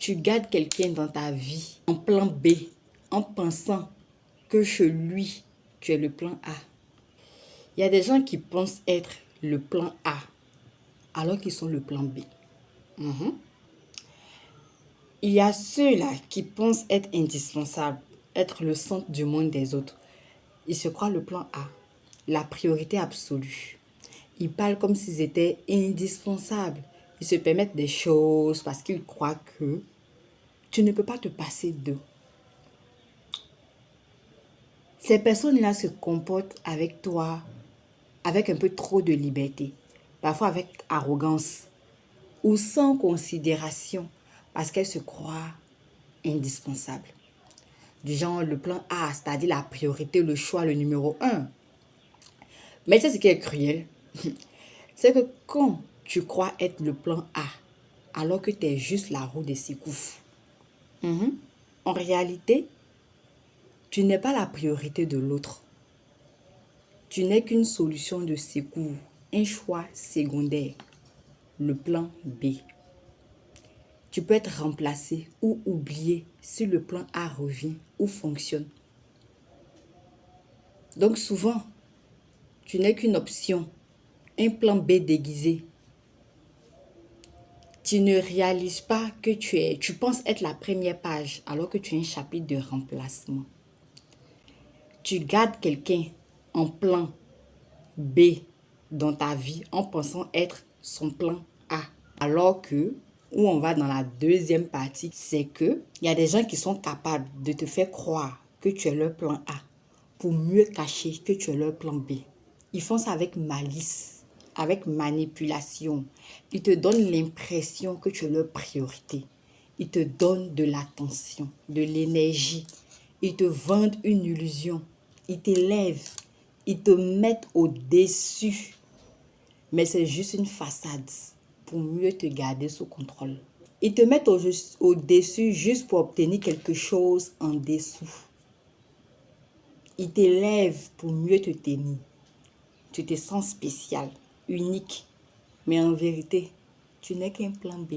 tu gardes quelqu'un dans ta vie en plan B, en pensant que chez lui, tu es le plan A. Il y a des gens qui pensent être le plan A, alors qu'ils sont le plan B. Il y a ceux-là qui pensent être indispensables, être le centre du monde des autres. Ils se croient le plan A, la priorité absolue. Ils parlent comme s'ils étaient indispensables. Ils se permettent des choses parce qu'ils croient que tu ne peux pas te passer d'eux. Ces personnes-là se comportent avec toi avec un peu trop de liberté, parfois avec arrogance ou sans considération parce qu'elles se croient indispensables. Du genre le plan A, c'est-à-dire la priorité, le choix, le numéro 1. Mais c'est ce qui est cruel. C'est que quand tu crois être le plan A, alors que tu es juste la roue des secours, en réalité, tu n'es pas la priorité de l'autre. Tu n'es qu'une solution de secours, un choix secondaire, le plan B. Tu peux être remplacé ou oublié si le plan A revient ou fonctionne. Donc souvent, tu n'es qu'une option, un plan B déguisé. Tu ne réalises pas que tu penses être la première page alors que tu es un chapitre de remplacement. Tu gardes quelqu'un en plan B dans ta vie en pensant être son plan A. Alors que, où on va dans la deuxième partie, c'est que il y a des gens qui sont capables de te faire croire que tu es leur plan A pour mieux cacher que tu es leur plan B. Ils font ça avec malice, avec manipulation. Ils te donnent l'impression que tu es leur priorité. Ils te donnent de l'attention, de l'énergie. Ils te vendent une illusion. Ils t'élèvent. Ils te mettent au-dessus. Mais c'est juste une façade pour mieux te garder sous contrôle. Ils te mettent au-dessus juste pour obtenir quelque chose en dessous. Ils t'élèvent pour mieux te tenir. Tu te sens spécial, unique. Mais en vérité, tu n'es qu'un plan B.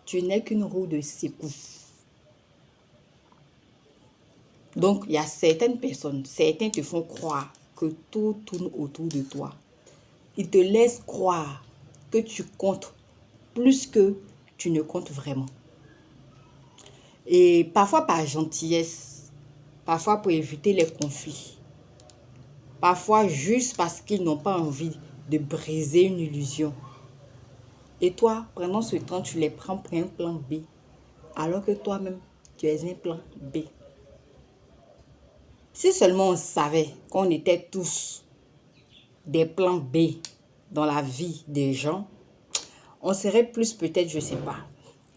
Tu n'es qu'une roue de secours. Donc, il y a certaines personnes, certains te font croire que tout tourne autour de toi. Ils te laissent croire que tu comptes plus que tu ne comptes vraiment. Et parfois par gentillesse, parfois pour éviter les conflits, parfois juste parce qu'ils n'ont pas envie de briser une illusion. Et toi, pendant ce temps, tu les prends pour un plan B, alors que toi-même, tu es un plan B. Si seulement on savait qu'on était tous des plans B dans la vie des gens, on serait plus peut-être, je ne sais pas,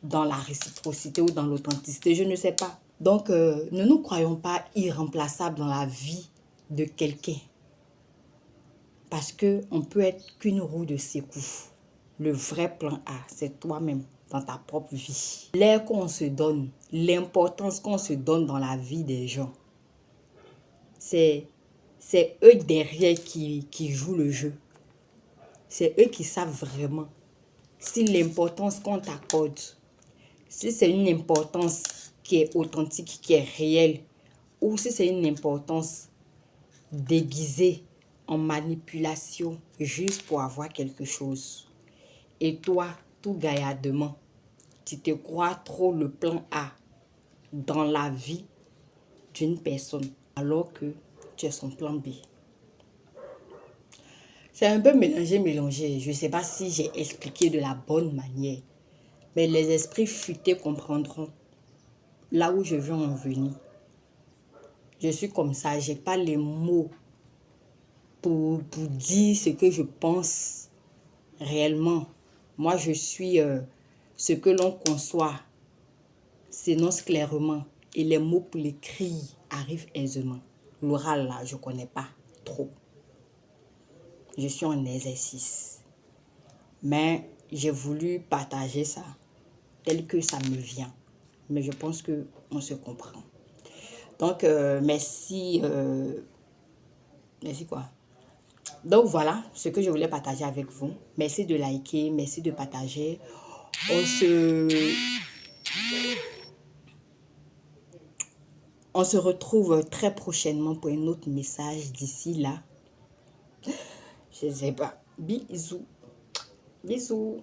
dans la réciprocité ou dans l'authenticité, je ne sais pas. Donc, ne nous croyons pas irremplaçables dans la vie de quelqu'un. Parce qu'on peut être qu'une roue de secours. Le vrai plan A, c'est toi-même dans ta propre vie. L'air qu'on se donne, l'importance qu'on se donne dans la vie des gens, c'est eux derrière qui jouent le jeu. C'est eux qui savent vraiment si l'importance qu'on t'accorde, si c'est une importance qui est authentique, qui est réelle, ou si c'est une importance déguisée en manipulation juste pour avoir quelque chose. Et toi, tout gaillardement, tu te crois trop le plan A dans la vie d'une personne alors que tu es son plan B. C'est un peu mélangé. Je ne sais pas si j'ai expliqué de la bonne manière. Mais les esprits futés comprendront là où je veux en venir. Je suis comme ça. Je n'ai pas les mots pour dire ce que je pense réellement. Moi, je suis ce que l'on conçoit, s'énonce clairement. Et les mots pour l'écrit arrivent aisément. L'oral, là, je ne connais pas trop. Je suis en exercice. Mais j'ai voulu partager ça tel que ça me vient. Mais je pense qu'on se comprend. Donc, merci. Merci quoi? Donc, voilà ce que je voulais partager avec vous. Merci de liker, merci de partager. On se retrouve très prochainement pour un autre message. D'ici là, je ne sais pas. Bisous. Bisous.